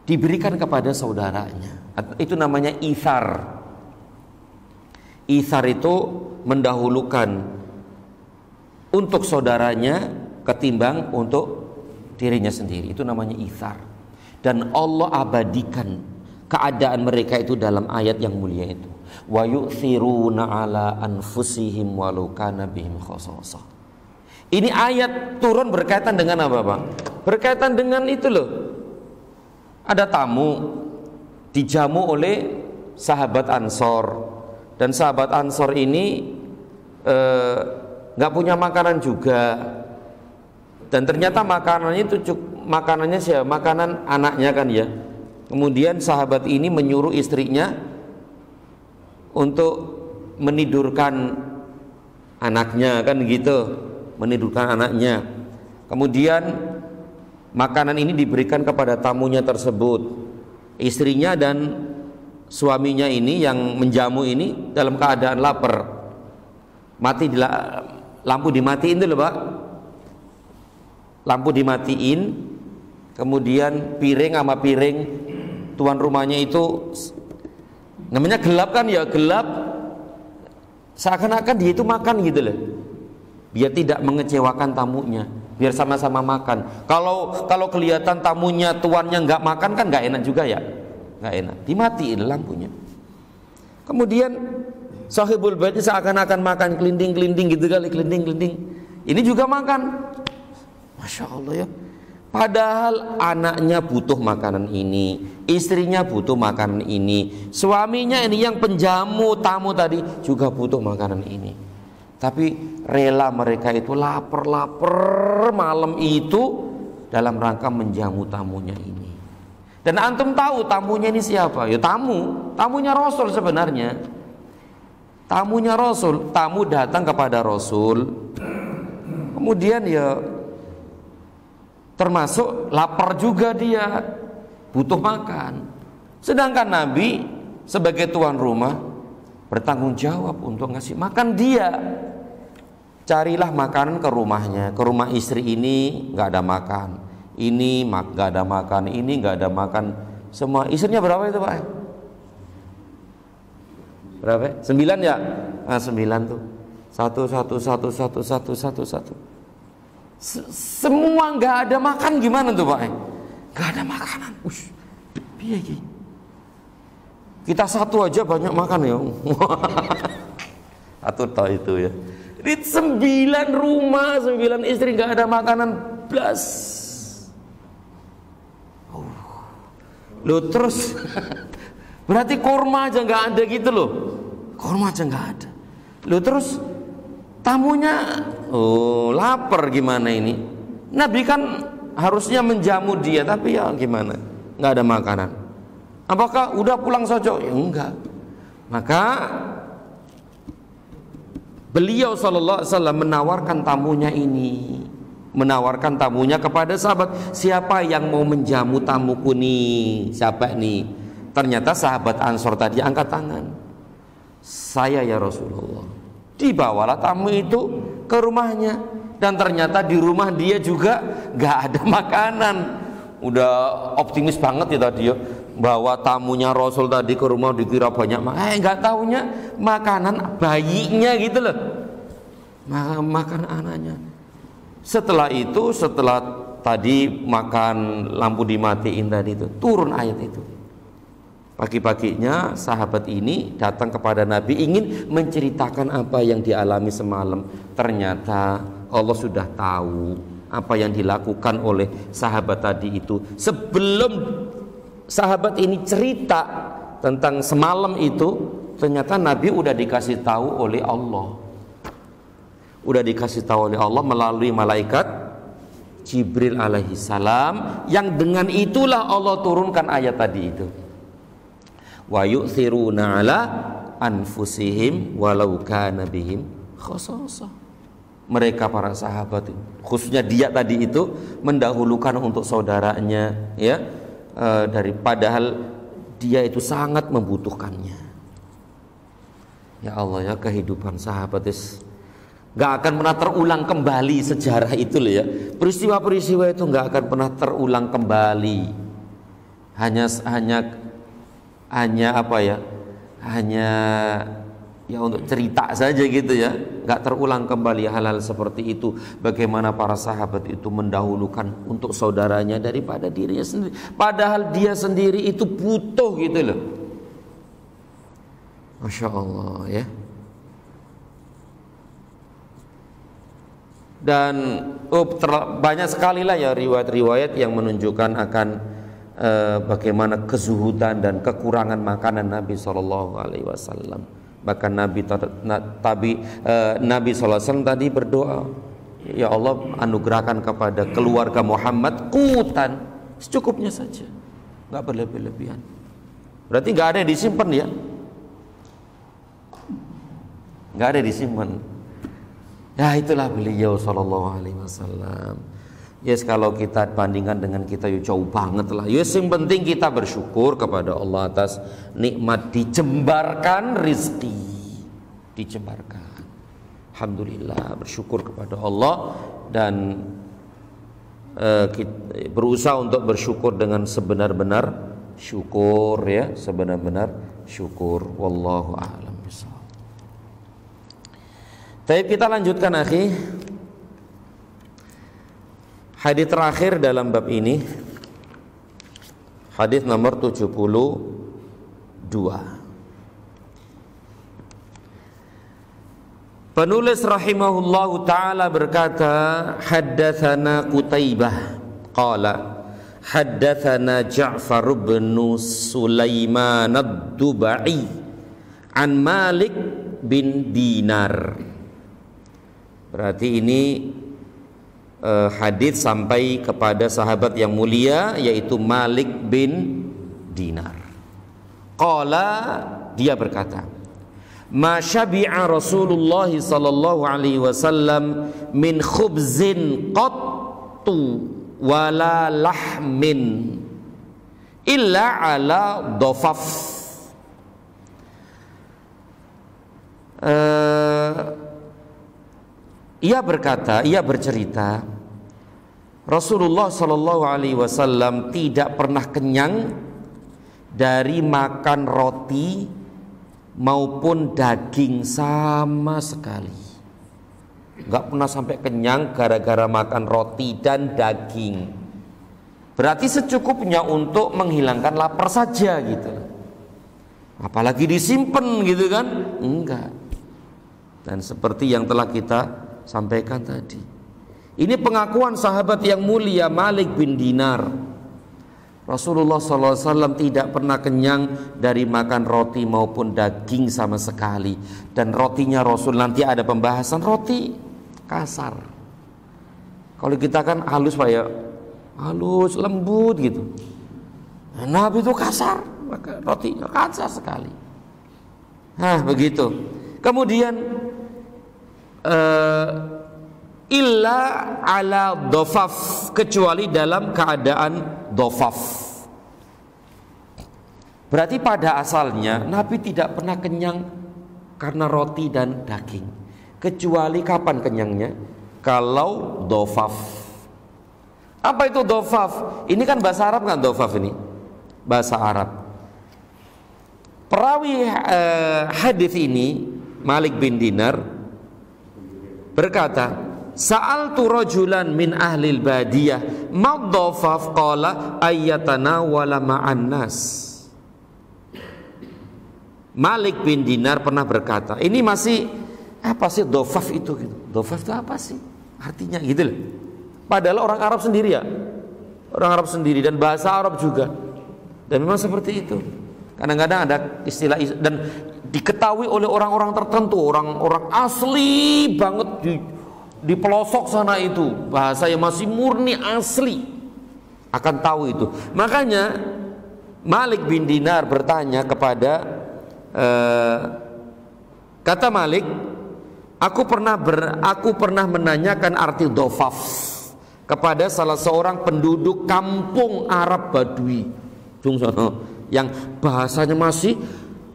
diberikan kepada saudaranya. Itu namanya ithar. Ithar itu mendahulukan untuk saudaranya ketimbang untuk dirinya sendiri. Itu namanya ithar. Dan Allah abadikan keadaan mereka itu dalam ayat yang mulia itu. Wa yu'thiruna ala anfusihim walau kana bihim khasasah. Ini ayat turun berkaitan dengan apa, Pak? Berkaitan dengan itu loh. Ada tamu dijamu oleh sahabat Ansor, dan sahabat Ansor ini nggak punya makanan juga, dan ternyata makanannya itu makanannya siapa? Makanan anaknya kan ya. Kemudian sahabat ini menyuruh istrinya untuk menidurkan anaknya kan gitu, menidurkan anaknya. Kemudian makanan ini diberikan kepada tamunya tersebut. Istrinya dan suaminya ini yang menjamu ini dalam keadaan lapar. Lampu dimatiin dulu, Pak. Lampu dimatiin. Kemudian piring sama piring tuan rumahnya itu namanya gelap kan ya, gelap. Seakan-akan dia itu makan gitu loh. Biar tidak mengecewakan tamunya, biar sama-sama makan. Kalau kelihatan tamunya tuannya nggak makan kan nggak enak juga ya, nggak enak. Dimatiin lampunya. Kemudian sahibul bait seakan-akan makan kelinding-kelinding gitu kali, kelinding-kelinding. Ini juga makan. Masya Allah ya. Padahal anaknya butuh makanan ini, istrinya butuh makanan ini, suaminya ini yang penjamu tamu tadi juga butuh makanan ini. Tapi rela mereka itu lapar malam itu dalam rangka menjamu tamunya ini. Dan antum tahu tamunya ini siapa? Ya tamunya Rasul sebenarnya. Tamunya Rasul, tamu datang kepada Rasul. Kemudian ya termasuk lapar juga dia, butuh makan. Sedangkan Nabi sebagai tuan rumah bertanggung jawab untuk ngasih makan dia. Carilah makanan ke rumahnya, ke rumah istri ini nggak ada makan, ini nggak ada makan, ini nggak ada makan. Semua istrinya berapa itu, Pak? Berapa? 9 ya? Nah, 9 tuh. Satu. Semua nggak ada makan gimana tuh, Pak? Nggak ada makanan. Piye. Kita satu aja banyak makan ya. Satu toh itu ya. Di 9 rumah, 9 istri nggak ada makanan blas. Loh terus berarti kurma aja nggak ada gitu loh. Kurma aja nggak ada. Loh terus tamunya lapar gimana ini? Nabi kan harusnya menjamu dia, tapi ya gimana? nggak ada makanan. Apakah udah pulang saja? Ya enggak. Maka beliau sallallahu alaihi wasallam menawarkan tamunya ini, menawarkan tamunya kepada sahabat, siapa yang mau menjamu tamuku nih? Siapa nih? Ternyata sahabat Ansor tadi angkat tangan. Saya ya Rasulullah. Dibawalah tamu itu ke rumahnya, dan ternyata di rumah dia juga nggak ada makanan. Udah optimis banget ya tadi ya, bawa tamunya Rasul tadi ke rumah dikira banyak nggak taunya makanan bayinya gitu loh, makan anaknya. Setelah itu, setelah tadi makan lampu dimatiin tadi itu, turun ayat itu. Pagi-paginya sahabat ini datang kepada Nabi ingin menceritakan apa yang dialami semalam. Ternyata Allah sudah tahu apa yang dilakukan oleh sahabat tadi itu. Sebelum sahabat ini cerita tentang semalam itu, ternyata Nabi udah dikasih tahu oleh Allah. Udah dikasih tahu oleh Allah melalui malaikat Jibril alaihi salam, yang dengan itulah Allah turunkan ayat tadi itu. Wa yu'thiruna ala anfusihim walau kana bihim khasasah. Mereka para sahabat, khususnya dia tadi itu, mendahulukan untuk saudaranya, ya, padahal dia itu sangat membutuhkannya. Ya Allah ya, kehidupan sahabat gak akan pernah terulang kembali sejarah itu loh ya. Peristiwa-peristiwa itu gak akan pernah terulang kembali. Hanya apa ya? Hanya ya untuk cerita saja gitu ya, nggak terulang kembali hal-hal seperti itu. Bagaimana para sahabat itu mendahulukan untuk saudaranya daripada dirinya sendiri, padahal dia sendiri itu butuh gitu loh. Masya Allah ya. Dan banyak sekali lah ya riwayat-riwayat yang menunjukkan akan bagaimana kezuhudan dan kekurangan makanan Nabi SAW. Bahkan Nabi SAW tadi berdoa, ya Allah anugerahkan kepada keluarga Muhammad qutan, secukupnya saja, nggak berlebih-lebihan. Berarti nggak ada yang disimpan ya, nggak ada yang disimpan. Ya itulah beliau SAW. Yes, kalau kita bandingkan dengan kita ya jauh banget lah. Yes, yang penting kita bersyukur kepada Allah atas nikmat dijembarkan rizki, dijembarkan. Alhamdulillah, bersyukur kepada Allah dan kita berusaha untuk bersyukur dengan sebenar-benar syukur ya, sebenar-benar syukur. Wallahu a'lam bishawab. Baik, kita lanjutkan akhi. Hadis terakhir dalam bab ini, hadis nomor 72. Penulis rahimahullahu taala berkata, haddatsana Qutaibah qala haddatsana Ja'far bin Sulaiman ad-Dubai an Malik bin Dinar. Berarti ini hadis sampai kepada sahabat yang mulia, yaitu Malik bin Dinar. Qala, dia berkata, ma syabi'a Rasulullah sallallahu alaihi wasallam min khubzin qattu wala lahmin illa ala dhafaf. Ia berkata, ia bercerita, Rasulullah Shallallahu Alaihi Wasallam tidak pernah kenyang dari makan roti maupun daging sama sekali. Nggak pernah sampai kenyang gara-gara makan roti dan daging. Berarti secukupnya untuk menghilangkan lapar saja gitu. Apalagi disimpan gitu kan? Enggak. Dan seperti yang telah kita sampaikan tadi, ini pengakuan sahabat yang mulia Malik bin Dinar. Rasulullah SAW tidak pernah kenyang dari makan roti maupun daging sama sekali. Dan rotinya Rasul, nanti ada pembahasan roti kasar. Kalau kita kan halus Pak ya, halus lembut gitu. Nabi itu kasar, maka rotinya kasar sekali. Nah begitu. Kemudian illa ala dhofaf, kecuali dalam keadaan dhofaf. Berarti pada asalnya Nabi tidak pernah kenyang karena roti dan daging, kecuali kapan kenyangnya? Kalau dhofaf. Apa itu dhofaf? Ini kan bahasa Arab kan, dhofaf ini bahasa Arab. Perawi hadis ini Malik bin Dinar berkata, sa'altu rajulan min ahlil badiyah mad-dhofaf, qala ayyatanawala ma'an nas. Malik bin Dinar pernah berkata, ini masih apa sih dhofaf itu gitu. Dhofaf itu apa sih artinya gitu loh. Padahal orang Arab sendiri ya, orang Arab sendiri dan bahasa Arab juga. Dan memang seperti itu. Kadang-kadang ada istilah dan diketahui oleh orang-orang tertentu, orang-orang asli banget di pelosok sana itu, bahasa yang masih murni asli akan tahu itu. Makanya Malik bin Dinar bertanya kepada kata Malik, aku pernah menanyakan arti dhofaf kepada salah seorang penduduk kampung Arab Badui yang bahasanya masih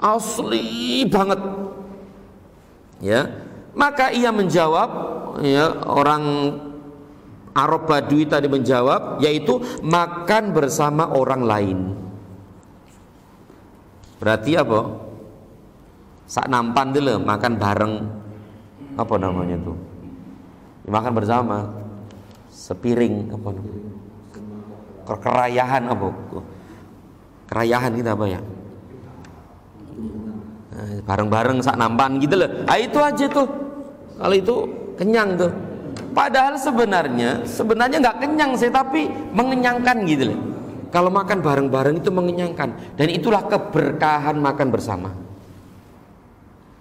asli banget, ya. Maka ia menjawab, ya, orang Arab Badui tadi menjawab, yaitu makan bersama orang lain. Berarti apa? Sak nampan dulu makan bareng, apa namanya tuh? Makan bersama, sepiring, apa namanya? Kerayahan apa? Kerayahan kita apa ya? Bareng-bareng sak nampan gitu loh. Ah itu aja tuh. Kalau itu kenyang tuh. Padahal sebenarnya nggak kenyang sih, tapi mengenyangkan gitu loh. Kalau makan bareng-bareng itu mengenyangkan, dan itulah keberkahan makan bersama.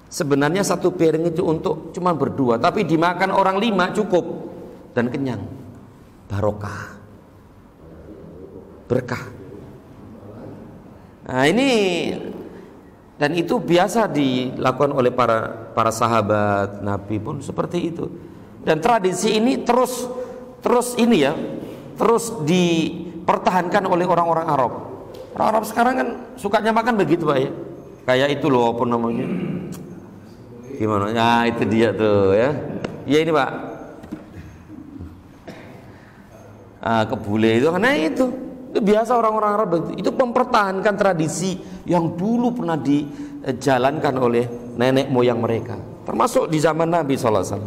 Sebenarnya satu piring itu untuk cuma berdua, tapi dimakan orang 5 cukup dan kenyang. Barokah, berkah. Nah ini, dan itu biasa dilakukan oleh para sahabat Nabi pun seperti itu. Dan tradisi ini terus ini ya, terus dipertahankan oleh orang-orang Arab. Orang Arab sekarang kan sukanya makan begitu Pak ya. Kayak itu loh, apa namanya? Gimana? Ya itu dia tuh ya. Ya ini Pak. Kebule itu karena itu biasa orang-orang Arab itu mempertahankan tradisi yang dulu pernah dijalankan oleh nenek moyang mereka, termasuk di zaman Nabi SAW.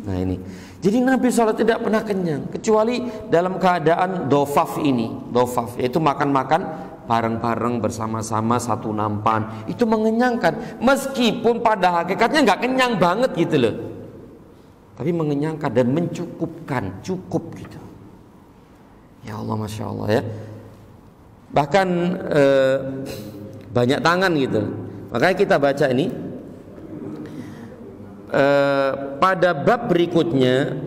Nah ini, jadi Nabi SAW tidak pernah kenyang kecuali dalam keadaan dhofaf ini. Dhofaf yaitu makan-makan bareng-bareng bersama-sama satu nampan, itu mengenyangkan meskipun pada hakikatnya nggak kenyang banget gitu loh, tapi mengenyangkan dan mencukupkan, cukup gitu. Ya Allah, Masya Allah ya. Bahkan banyak tangan gitu. Makanya kita baca ini pada bab berikutnya,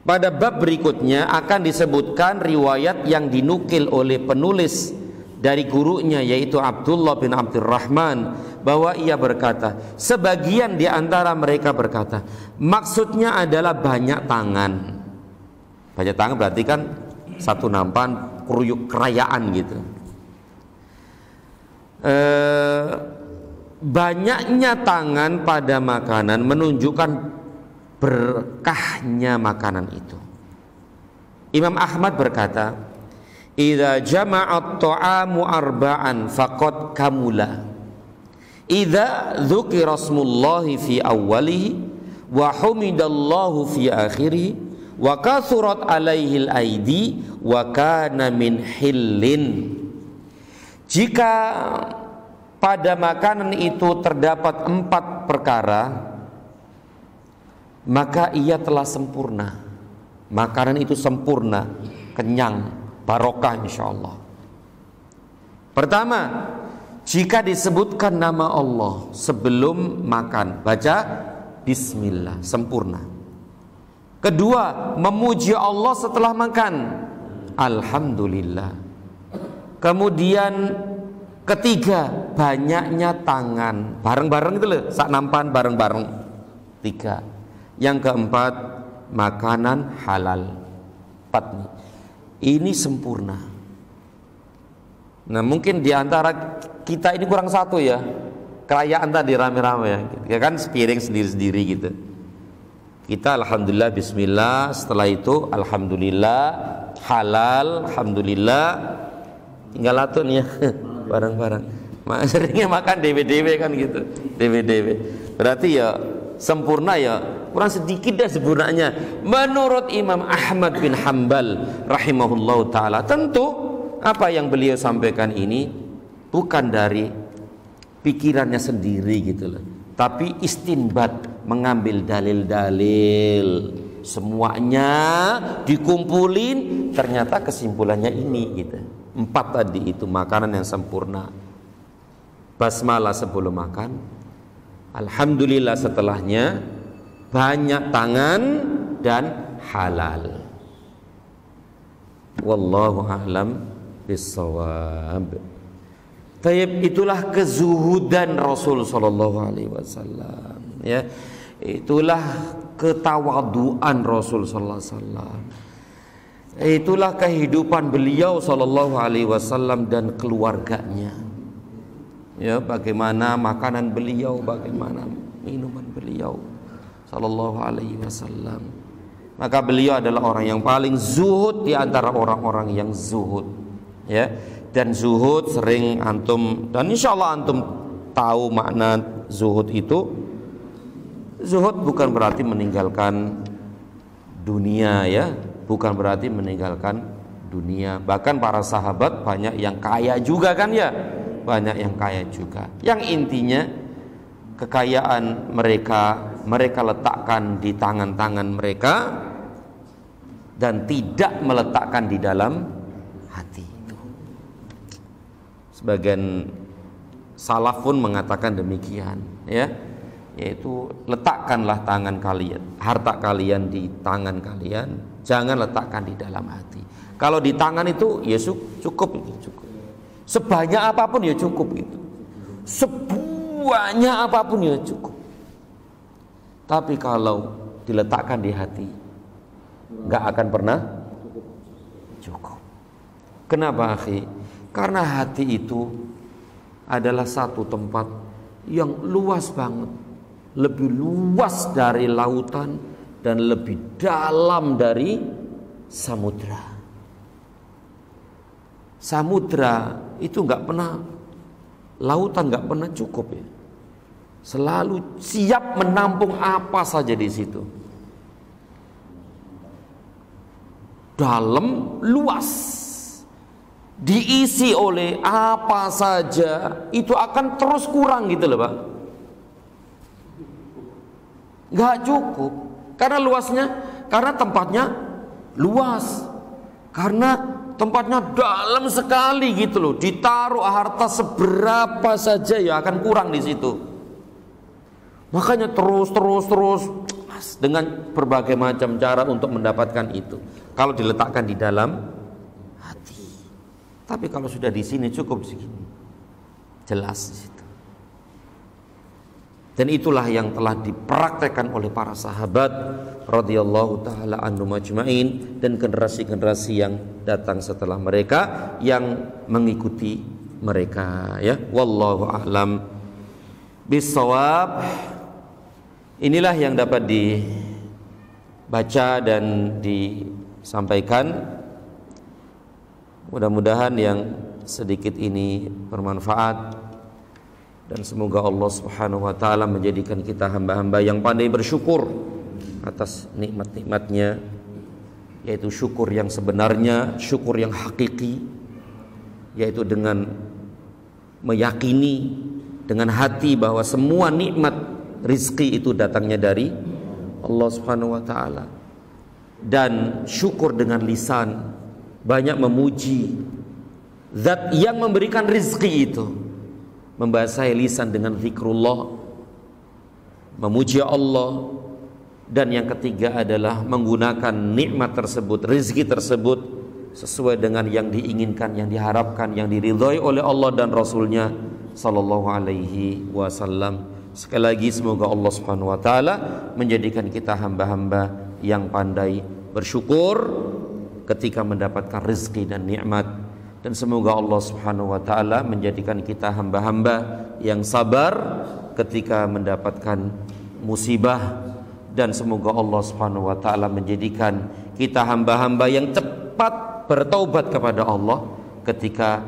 pada bab berikutnya akan disebutkan riwayat yang dinukil oleh penulis dari gurunya, yaitu Abdullah bin Abdurrahman, bahwa ia berkata, sebagian di antara mereka berkata, maksudnya adalah banyak tangan. Banyak tangan berarti kan satu nampan, kerayaan gitu. Banyaknya tangan pada makanan menunjukkan berkahnya makanan itu. Imam Ahmad berkata, idza jama'at ta'amu arba'an faqad kamula. Idza dzukira smullahi fi awwalihi wa humidallahu fi akhirih wa kathurat alaihi al-aidi wa kana min hillin. Jika pada makanan itu terdapat 4 perkara, maka ia telah sempurna. Makanan itu sempurna, kenyang, barokah insyaallah. Pertama, jika disebutkan nama Allah sebelum makan, baca bismillah, sempurna. Kedua, memuji Allah setelah makan. Alhamdulillah. Kemudian ketiga, banyaknya tangan. Bareng-bareng itu loh, sak nampan bareng-bareng. 3. Yang keempat, makanan halal. 4 nih. Ini sempurna. Nah, mungkin di antara kita ini kurang satu ya. Kerayaan tadi rame-rame ya. Ya kan sepiring sendiri-sendiri gitu. Kita alhamdulillah bismillah, setelah itu alhamdulillah halal, alhamdulillah tinggal latun ya bareng-bareng. Seringnya makan dewe-dewe kan gitu, dewe-dewe. Berarti ya sempurna ya, kurang sedikit dah sempurnanya. Menurut Imam Ahmad bin Hanbal rahimahullahu taala, tentu apa yang beliau sampaikan ini bukan dari pikirannya sendiri gitu loh, tapi istinbat, mengambil dalil-dalil, semuanya dikumpulin, ternyata kesimpulannya ini gitu. 4 tadi itu makanan yang sempurna. Basmalah sebelum makan, alhamdulillah setelahnya, banyak tangan dan halal. Wallahu a'lam bissawab. Tayyib, itulah kezuhudan Rasul sallallahu alaihi wasallam ya. Itulah ketawaduan Rasul sallallahu alaihi wasallam. Itulah kehidupan beliau sallallahu alaihi wasallam dan keluarganya. Ya, bagaimana makanan beliau, bagaimana minuman beliau sallallahu alaihi wasallam. Maka beliau adalah orang yang paling zuhud di antara orang-orang yang zuhud. Ya. Dan zuhud sering antum, dan insya Allah antum tahu makna zuhud itu. Zuhud bukan berarti meninggalkan dunia ya, bukan berarti meninggalkan dunia. Bahkan para sahabat banyak yang kaya juga kan ya, banyak yang kaya juga. Yang intinya kekayaan mereka letakkan di tangan-tangan mereka dan tidak meletakkan di dalam hati. Sebagian salaf pun mengatakan demikian ya, yaitu letakkanlah tangan kalian, harta kalian di tangan kalian, jangan letakkan di dalam hati. Kalau di tangan itu ya cukup, cukup. Sebanyak apapun ya cukup gitu. Sebanyak apapun ya cukup. Tapi kalau diletakkan di hati, nggak akan pernah cukup. Kenapa, akhi? Karena hati itu adalah satu tempat yang luas banget, lebih luas dari lautan dan lebih dalam dari samudra. Samudra itu nggak pernah, lautan nggak pernah cukup ya. Selalu siap menampung apa saja di situ. Dalam, luas, diisi oleh apa saja, itu akan terus kurang gitu loh Pak. Gak cukup. Karena luasnya, karena tempatnya luas, karena tempatnya dalam sekali gitu loh. Ditaruh harta seberapa saja ya akan kurang di situ. Makanya terus dengan berbagai macam cara untuk mendapatkan itu. Kalau diletakkan di dalam hati. Tapi kalau sudah di sini cukup segini, jelas di situ. Dan itulah yang telah dipraktekkan oleh para sahabat radhiyallahu taala anhum ajmain dan generasi-generasi yang datang setelah mereka yang mengikuti mereka ya. Wallahu a'lam bissawab. Inilah yang dapat dibaca dan disampaikan. Mudah-mudahan yang sedikit ini bermanfaat dan semoga Allah Subhanahu wa taala menjadikan kita hamba-hamba yang pandai bersyukur atas nikmat-nikmatnya, yaitu syukur yang sebenarnya, syukur yang hakiki, yaitu dengan meyakini dengan hati bahwa semua nikmat rizki itu datangnya dari Allah Subhanahu wa taala, dan syukur dengan lisan, banyak memuji zat yang memberikan rizki itu, membasahi lisan dengan zikrullah, memuji Allah, Dan yang ketiga adalah menggunakan nikmat tersebut, rezeki tersebut sesuai dengan yang diinginkan, yang diharapkan, yang diridhoi oleh Allah dan Rasulnya sallallahu alaihi wasallam. Sekali lagi semoga Allah Subhanahu wa taala menjadikan kita hamba-hamba yang pandai bersyukur ketika mendapatkan rezeki dan nikmat, dan semoga Allah Subhanahu wa taala menjadikan kita hamba-hamba yang sabar ketika mendapatkan musibah, dan semoga Allah Subhanahu wa taala menjadikan kita hamba-hamba yang cepat bertaubat kepada Allah ketika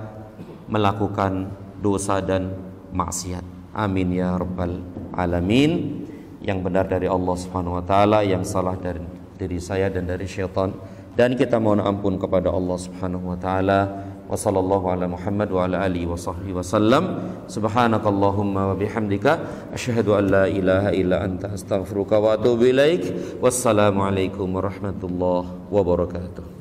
melakukan dosa dan maksiat. Amin ya rabbal alamin. Yang benar dari Allah Subhanahu wa taala, yang salah dari diri saya dan dari syaitan, dan kita mohon ampun kepada Allah Subhanahu wa taala. Wa sallallahu ala Muhammad wa ala alihi wa sahbihi wasallam. Subhanakallahumma wa bihamdika asyhadu an la ilaha illa anta astaghfiruka wa atubu ilaik. Wassalamu alaikum warahmatullahi wabarakatuh.